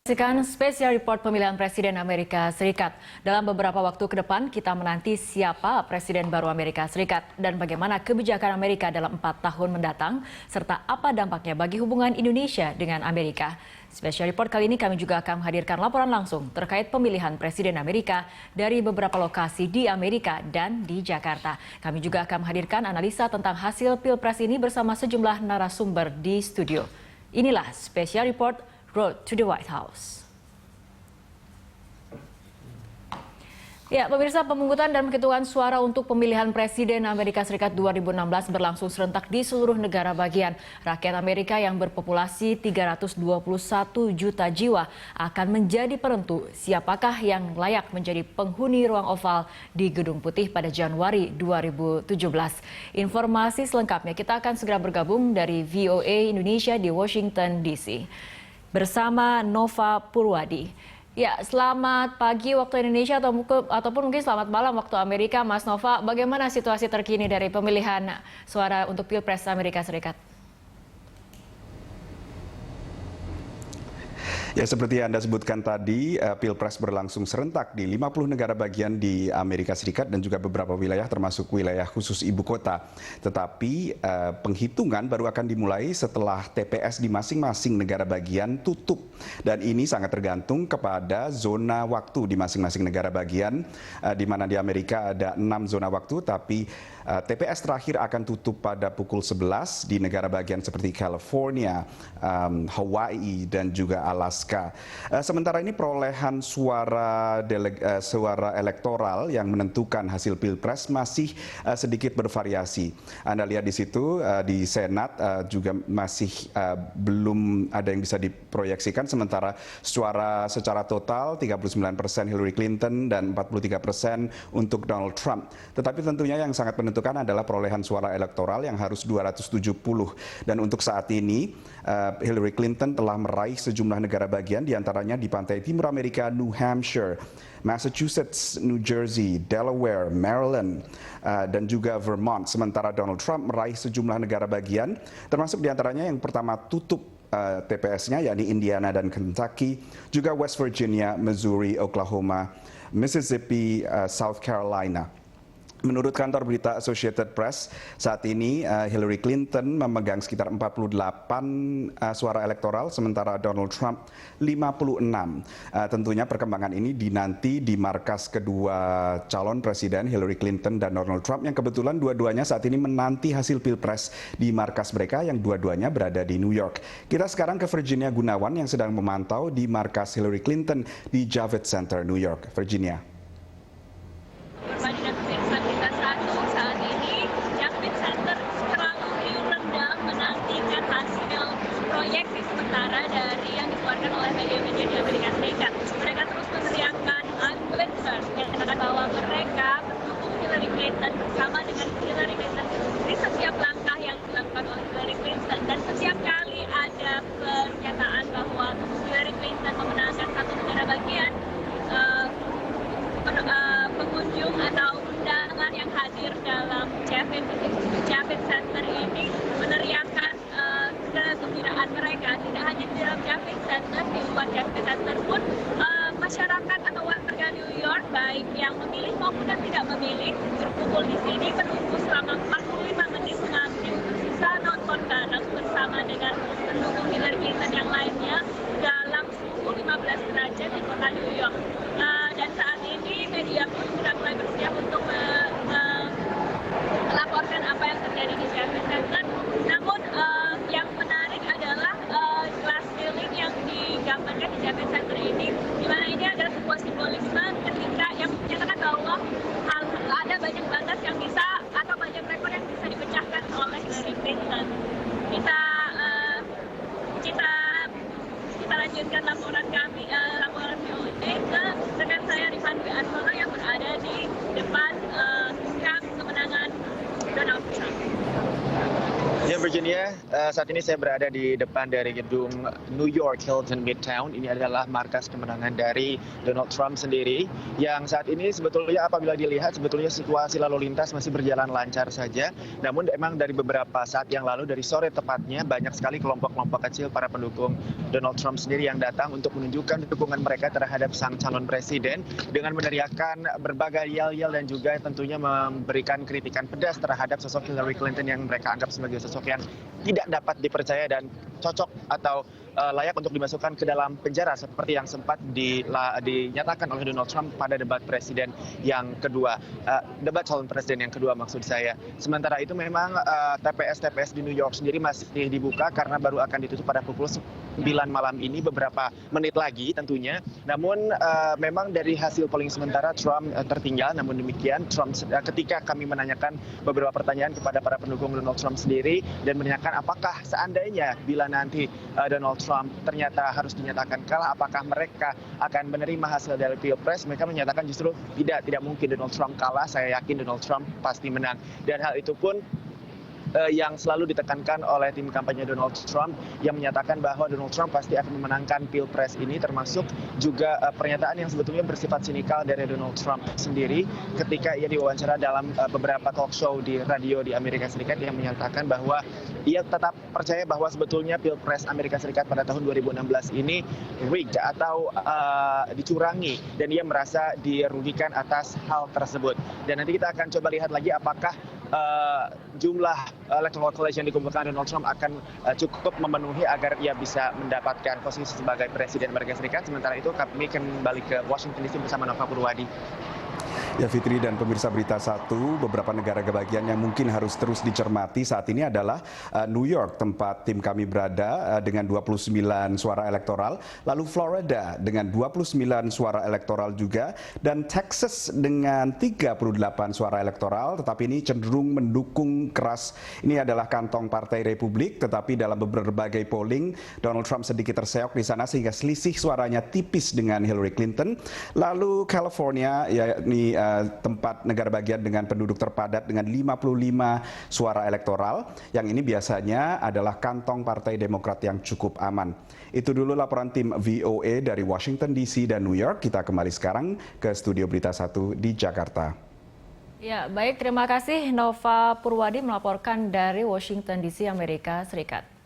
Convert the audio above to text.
Saksikan spesial report pemilihan Presiden Amerika Serikat. Dalam beberapa waktu ke depan, kita menanti siapa Presiden baru Amerika Serikat dan bagaimana kebijakan Amerika dalam 4 tahun mendatang, serta apa dampaknya bagi hubungan Indonesia dengan Amerika. Spesial report kali ini kami juga akan menghadirkan laporan langsung terkait pemilihan Presiden Amerika dari beberapa lokasi di Amerika dan di Jakarta. Kami juga akan menghadirkan analisa tentang hasil Pilpres ini bersama sejumlah narasumber di studio. Inilah spesial report Road to the White House. Ya, pemirsa, pemungutan dan penghitungan suara untuk pemilihan Presiden Amerika Serikat 2016 berlangsung serentak di seluruh negara bagian. Rakyat Amerika yang berpopulasi 321 juta jiwa akan menjadi penentu siapakah yang layak menjadi penghuni ruang oval di Gedung Putih pada Januari 2017. Informasi selengkapnya kita akan segera bergabung dari VOA Indonesia di Washington DC. Bersama Nova Purwadi. Ya, selamat pagi waktu Indonesia ataupun mungkin selamat malam waktu Amerika, Mas Nova. Bagaimana situasi terkini dari pemilihan suara untuk Pilpres Amerika Serikat? Ya, seperti yang Anda sebutkan tadi, Pilpres berlangsung serentak di 50 negara bagian di Amerika Serikat dan juga beberapa wilayah termasuk wilayah khusus ibu kota. Tetapi penghitungan baru akan dimulai setelah TPS di masing-masing negara bagian tutup. Dan ini sangat tergantung kepada zona waktu di masing-masing negara bagian, di mana di Amerika ada 6 zona waktu, tapi TPS terakhir akan tutup pada pukul 11 di negara bagian seperti California, Hawaii, dan juga Alaska. Sementara ini perolehan suara elektoral yang menentukan hasil Pilpres masih sedikit bervariasi. Anda lihat di situ di Senat juga masih belum ada yang bisa diproyeksikan, sementara suara secara total 39% Hillary Clinton dan 43% untuk Donald Trump. Tetapi tentunya yang sangat menentukan adalah perolehan suara elektoral yang harus 270. Dan untuk saat ini Hillary Clinton telah meraih sejumlah negara bagian, diantaranya di pantai timur Amerika, New Hampshire, Massachusetts, New Jersey, Delaware, Maryland, dan juga Vermont. Sementara Donald Trump meraih sejumlah negara bagian, termasuk diantaranya yang pertama tutup TPS-nya, yakni Indiana dan Kentucky, juga West Virginia, Missouri, Oklahoma, Mississippi, South Carolina. Menurut kantor berita Associated Press, saat ini Hillary Clinton memegang sekitar 48 suara elektoral, sementara Donald Trump 56. Tentunya perkembangan ini dinanti di markas kedua calon presiden, Hillary Clinton dan Donald Trump, yang kebetulan dua-duanya saat ini menanti hasil Pilpres di markas mereka yang dua-duanya berada di New York. Kita sekarang ke Virginia Gunawan yang sedang memantau di markas Hillary Clinton di Javits Center, New York. Virginia. Saat ini Javits Center terlalu rendah menantikan hasil proyeksi sementara dari yang dikeluarkan oleh media-media di Amerika Serikat. Mereka terus meneriakkan unbelievers, yang mengatakan bahwa mereka mendukung Hillary Clinton bersama dengan Hillary Clinton di setiap langkah yang dilakukan oleh Hillary Clinton, dan setiap kali ada pernyataan bahwa Hillary Clinton memenangkan satu negara bagian, pengunjung atau undangan yang hadir dalam Javits Center ini meneriakan kegembiraan mereka. Tidak hanya di dalam Javits Center, di luar Javits Center pun masyarakat atau warga New York, baik yang memilih maupun yang tidak memilih, berkumpul di sini menunggu selama 45 menit mengambil bisa nonton bareng bersama dengan pendukung Hillary Clinton yang lainnya dalam suhu 15 derajat di kota New York. Dan saat ini media pun sudah mulai bersiap untuk melaporkan apa yang terjadi di Javits Center. Namun yang menarik adalah glass ceiling yang digambarkan di Javits Center ini, di mana ini adalah sebuah simbolisme ketika yang menyatakan bahwa ada banyak batas yang bisa atau banyak rekor dan Virginia, saat ini saya berada di depan dari gedung New York Hilton Midtown. Ini adalah markas kemenangan dari Donald Trump sendiri. Yang saat ini sebetulnya apabila dilihat sebetulnya situasi lalu lintas masih berjalan lancar saja. Namun memang dari beberapa saat yang lalu, dari sore tepatnya, banyak sekali kelompok-kelompok kecil para pendukung Donald Trump sendiri yang datang untuk menunjukkan dukungan mereka terhadap sang calon presiden dengan meneriakan berbagai yel-yel dan juga tentunya memberikan kritikan pedas terhadap sosok Hillary Clinton yang mereka anggap sebagai sosok yang tidak dapat dipercaya dan cocok atau layak untuk dimasukkan ke dalam penjara seperti yang sempat dinyatakan oleh Donald Trump pada debat presiden yang kedua, debat calon presiden yang kedua maksud saya. Sementara itu memang TPS di New York sendiri masih dibuka karena baru akan ditutup pada pukul 9 malam ini, beberapa menit lagi tentunya. Namun memang dari hasil polling sementara Trump tertinggal. Namun demikian Trump ketika kami menanyakan beberapa pertanyaan kepada para pendukung Donald Trump sendiri dan menanyakan apakah seandainya bila nanti Donald Trump ternyata harus dinyatakan kalah, apakah mereka akan menerima hasil dari Pilpres, mereka menyatakan justru tidak mungkin Donald Trump kalah, saya yakin Donald Trump pasti menang. Dan hal itu pun yang selalu ditekankan oleh tim kampanye Donald Trump yang menyatakan bahwa Donald Trump pasti akan memenangkan Pilpres ini, termasuk juga pernyataan yang sebetulnya bersifat sinikal dari Donald Trump sendiri ketika ia diwawancara dalam beberapa talk show di radio di Amerika Serikat yang menyatakan bahwa ia tetap percaya bahwa sebetulnya Pilpres Amerika Serikat pada tahun 2016 ini rigged atau dicurangi dan ia merasa dirugikan atas hal tersebut. Dan nanti kita akan coba lihat lagi apakah jumlah electoral college yang dikumpulkan Donald Trump akan cukup memenuhi agar ia bisa mendapatkan posisi sebagai Presiden Amerika Serikat. Sementara itu kami kembali ke Washington DC bersama Nova Purwadi. Ya Fitri dan pemirsa Berita Satu, beberapa negara bagian yang mungkin harus terus dicermati saat ini adalah New York, tempat tim kami berada dengan 29 suara elektoral, lalu Florida dengan 29 suara elektoral juga, dan Texas dengan 38 suara elektoral, tetapi ini cenderung mendukung keras. Ini adalah kantong Partai Republik, tetapi dalam berbagai polling Donald Trump sedikit terseok di sana sehingga selisih suaranya tipis dengan Hillary Clinton. Lalu California, yakni tempat negara bagian dengan penduduk terpadat dengan 55 suara elektoral, yang ini biasanya adalah kantong Partai Demokrat yang cukup aman. Itu dulu laporan tim VOA dari Washington DC dan New York. Kita kembali sekarang ke studio Berita Satu di Jakarta. Ya, baik, terima kasih Nova Purwadi melaporkan dari Washington DC, Amerika Serikat.